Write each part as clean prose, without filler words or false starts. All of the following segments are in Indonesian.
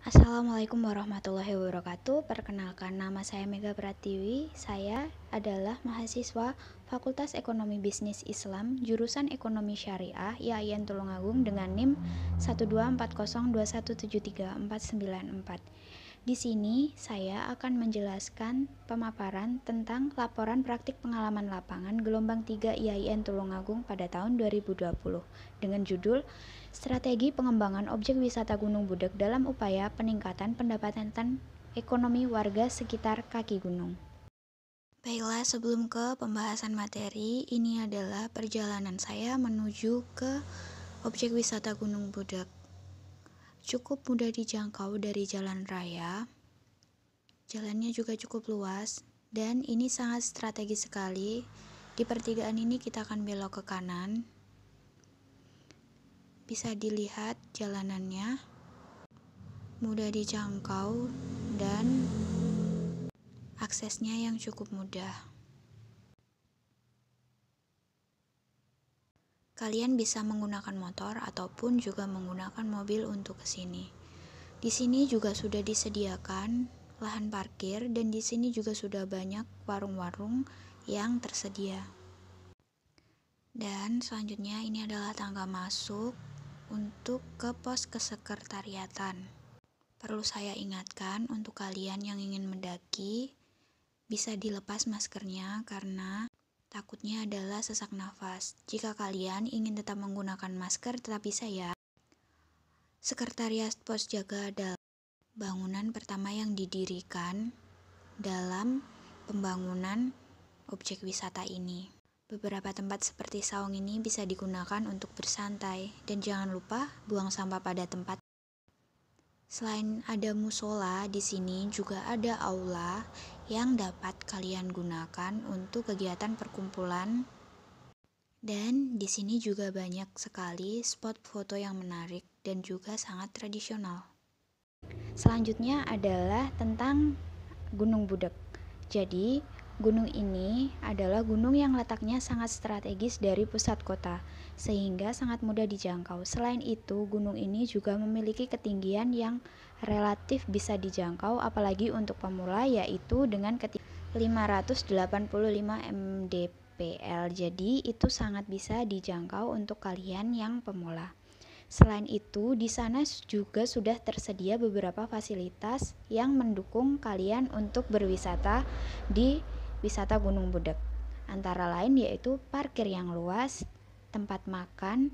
Assalamualaikum warahmatullahi wabarakatuh. Perkenalkan, nama saya Mega Pratiwi. Saya adalah mahasiswa Fakultas Ekonomi Bisnis Islam, jurusan Ekonomi Syariah, IAIN Tulungagung dengan NIM 12402173494. Di sini saya akan menjelaskan pemaparan tentang laporan praktik pengalaman lapangan gelombang 3 IAIN Tulungagung pada tahun 2020 dengan judul Strategi Pengembangan Objek Wisata Gunung Budak dalam Upaya Peningkatan Pendapatan Ekonomi Warga Sekitar Kaki Gunung. Baiklah, sebelum ke pembahasan materi, ini adalah perjalanan saya menuju ke objek wisata Gunung Budak. Cukup mudah dijangkau dari jalan raya, jalannya juga cukup luas, dan ini sangat strategis sekali. Di pertigaan ini kita akan belok ke kanan. Bisa dilihat jalanannya mudah dijangkau dan aksesnya yang cukup mudah. Kalian bisa menggunakan motor ataupun juga menggunakan mobil untuk ke sini. Di sini juga sudah disediakan lahan parkir dan di sini juga sudah banyak warung-warung yang tersedia. Dan selanjutnya ini adalah tangga masuk untuk ke pos kesekretariatan. Perlu saya ingatkan untuk kalian yang ingin mendaki, bisa dilepas maskernya karena takutnya adalah sesak nafas. Jika kalian ingin tetap menggunakan masker, tetap bisa ya. Sekretariat Pos Jaga adalah bangunan pertama yang didirikan dalam pembangunan objek wisata ini. Beberapa tempat seperti saung ini bisa digunakan untuk bersantai, dan jangan lupa buang sampah pada tempat. Selain ada musola, di sini juga ada aula yang dapat kalian gunakan untuk kegiatan perkumpulan. Dan di sini juga banyak sekali spot foto yang menarik dan juga sangat tradisional. Selanjutnya adalah tentang Gunung Budak. Jadi, gunung ini adalah gunung yang letaknya sangat strategis dari pusat kota, sehingga sangat mudah dijangkau. Selain itu, gunung ini juga memiliki ketinggian yang relatif bisa dijangkau, apalagi untuk pemula, yaitu dengan ketinggian 585 mdpl. Jadi, itu sangat bisa dijangkau untuk kalian yang pemula. Selain itu, di sana juga sudah tersedia beberapa fasilitas yang mendukung kalian untuk berwisata di wisata Gunung Budak. Antara lain yaitu parkir yang luas, tempat makan,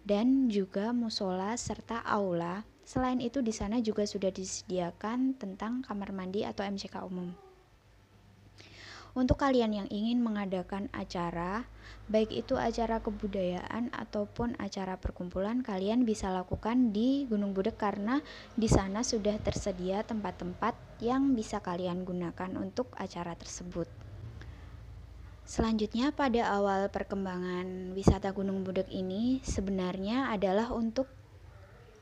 dan juga musola serta aula. Selain itu di sana juga sudah disediakan tentang kamar mandi atau MCK umum. Untuk kalian yang ingin mengadakan acara, baik itu acara kebudayaan ataupun acara perkumpulan, kalian bisa lakukan di Gunung Budak karena di sana sudah tersedia tempat-tempat yang bisa kalian gunakan untuk acara tersebut. Selanjutnya, pada awal perkembangan wisata Gunung Budak ini sebenarnya adalah untuk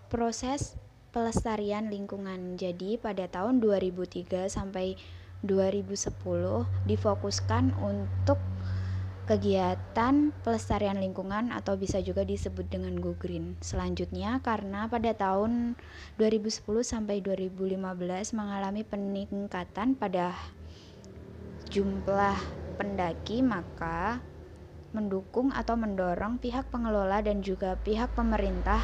proses pelestarian lingkungan. Jadi pada tahun 2003 sampai 2010 difokuskan untuk kegiatan pelestarian lingkungan atau bisa juga disebut dengan Go Green. Selanjutnya, karena pada tahun 2010 sampai 2015 mengalami peningkatan pada jumlah pendaki, maka mendukung atau mendorong pihak pengelola dan juga pihak pemerintah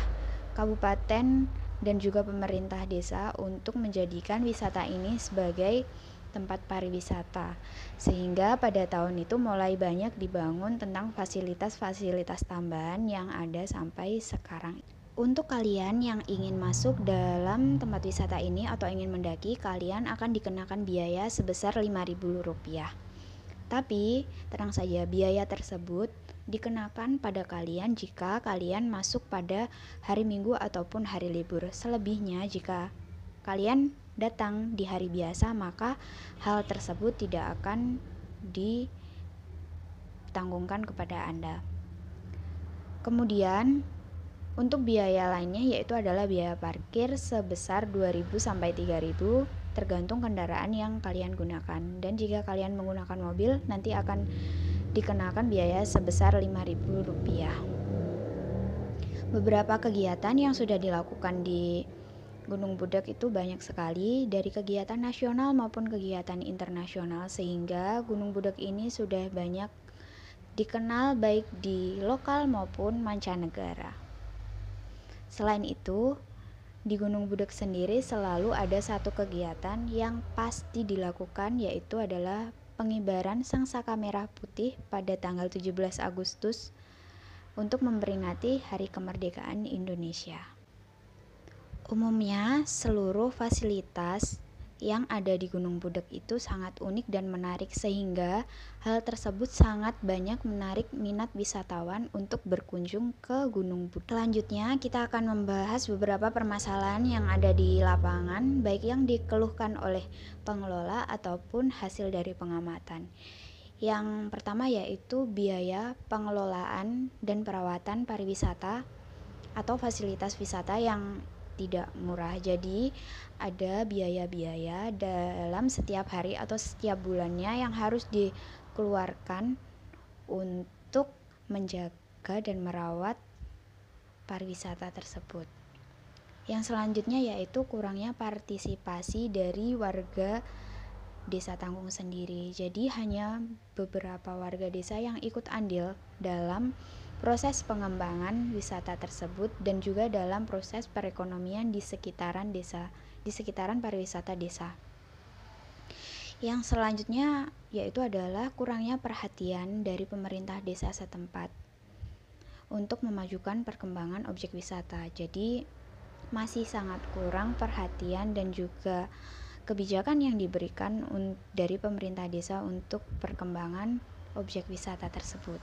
kabupaten dan juga pemerintah desa untuk menjadikan wisata ini sebagai tempat pariwisata, sehingga pada tahun itu mulai banyak dibangun tentang fasilitas-fasilitas tambahan yang ada sampai sekarang. Untuk kalian yang ingin masuk dalam tempat wisata ini atau ingin mendaki, kalian akan dikenakan biaya sebesar Rp5.000. Tapi tenang saja, biaya tersebut dikenakan pada kalian jika kalian masuk pada hari Minggu ataupun hari libur. Selebihnya, jika kalian datang di hari biasa, maka hal tersebut tidak akan ditanggungan kepada Anda. Kemudian untuk biaya lainnya yaitu adalah biaya parkir sebesar 2.000 sampai 3.000 tergantung kendaraan yang kalian gunakan. Dan jika kalian menggunakan mobil, nanti akan dikenakan biaya sebesar Rp5.000. Beberapa kegiatan yang sudah dilakukan di Gunung Budak itu banyak sekali dari kegiatan nasional maupun kegiatan internasional, sehingga Gunung Budak ini sudah banyak dikenal baik di lokal maupun mancanegara. Selain itu, di Gunung Budak sendiri selalu ada satu kegiatan yang pasti dilakukan, yaitu adalah pengibaran sangsaka merah putih pada tanggal 17 Agustus untuk memperingati Hari Kemerdekaan Indonesia. Umumnya, seluruh fasilitas yang ada di Gunung Budak itu sangat unik dan menarik, sehingga hal tersebut sangat banyak menarik minat wisatawan untuk berkunjung ke Gunung Budak. Selanjutnya, kita akan membahas beberapa permasalahan yang ada di lapangan, baik yang dikeluhkan oleh pengelola ataupun hasil dari pengamatan. Yang pertama yaitu biaya pengelolaan dan perawatan pariwisata atau fasilitas wisata yang tidak murah. Jadi ada biaya-biaya dalam setiap hari atau setiap bulannya yang harus dikeluarkan untuk menjaga dan merawat pariwisata tersebut. Yang selanjutnya yaitu kurangnya partisipasi dari warga Desa Tanggung sendiri. Jadi hanya beberapa warga desa yang ikut andil dalam proses pengembangan wisata tersebut dan juga dalam proses perekonomian di sekitaran desa, di sekitaran pariwisata desa. Yang selanjutnya yaitu adalah kurangnya perhatian dari pemerintah desa setempat untuk memajukan perkembangan objek wisata. Jadi masih sangat kurang perhatian dan juga kebijakan yang diberikan dari pemerintah desa untuk perkembangan objek wisata tersebut.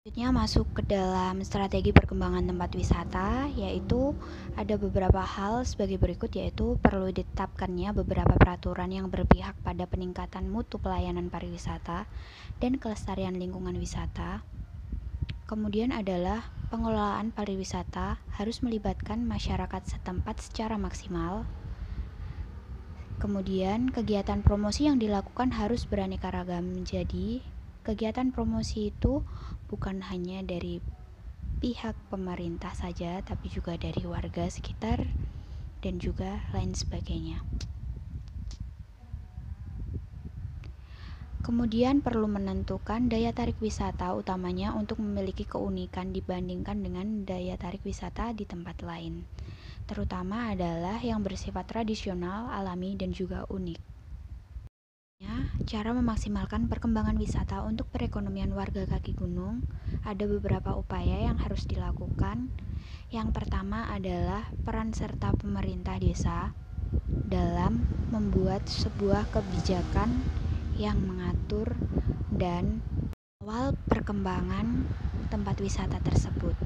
Selanjutnya masuk ke dalam strategi perkembangan tempat wisata, yaitu ada beberapa hal sebagai berikut, yaitu perlu ditetapkannya beberapa peraturan yang berpihak pada peningkatan mutu pelayanan pariwisata dan kelestarian lingkungan wisata. Kemudian adalah pengelolaan pariwisata harus melibatkan masyarakat setempat secara maksimal. Kemudian kegiatan promosi yang dilakukan harus beraneka ragam. Jadi kegiatan promosi itu bukan hanya dari pihak pemerintah saja, tapi juga dari warga sekitar dan juga lain sebagainya. Kemudian perlu menentukan daya tarik wisata utamanya untuk memiliki keunikan dibandingkan dengan daya tarik wisata di tempat lain. Terutama adalah yang bersifat tradisional, alami, dan juga unik. Cara memaksimalkan perkembangan wisata untuk perekonomian warga kaki gunung, ada beberapa upaya yang harus dilakukan. Yang pertama adalah peran serta pemerintah desa dalam membuat sebuah kebijakan yang mengatur dan awal perkembangan tempat wisata tersebut.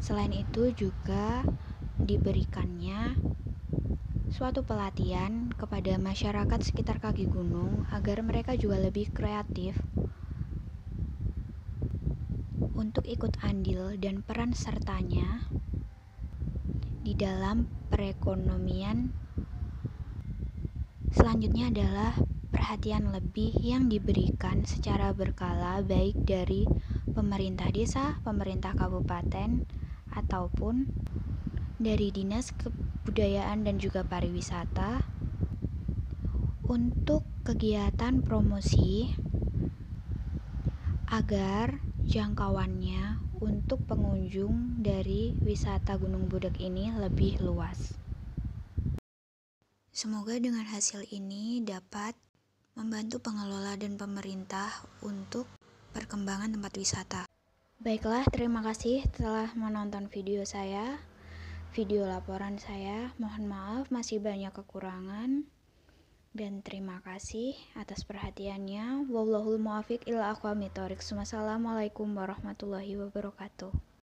Selain itu juga diberikannya suatu pelatihan kepada masyarakat sekitar kaki gunung agar mereka juga lebih kreatif untuk ikut andil dan peran sertanya di dalam perekonomian. Selanjutnya adalah perhatian lebih yang diberikan secara berkala baik dari pemerintah desa, pemerintah kabupaten, ataupun dari Dinas Kebudayaan dan juga Pariwisata untuk kegiatan promosi agar jangkauannya untuk pengunjung dari wisata Gunung Budak ini lebih luas. Semoga dengan hasil ini dapat membantu pengelola dan pemerintah untuk perkembangan tempat wisata. Baiklah, terima kasih telah menonton video saya, video laporan saya. Mohon maaf masih banyak kekurangan, dan terima kasih atas perhatiannya. Wallahul muwaffiq ila aqwamit thoriq. Wassalamualaikum warahmatullahi wabarakatuh.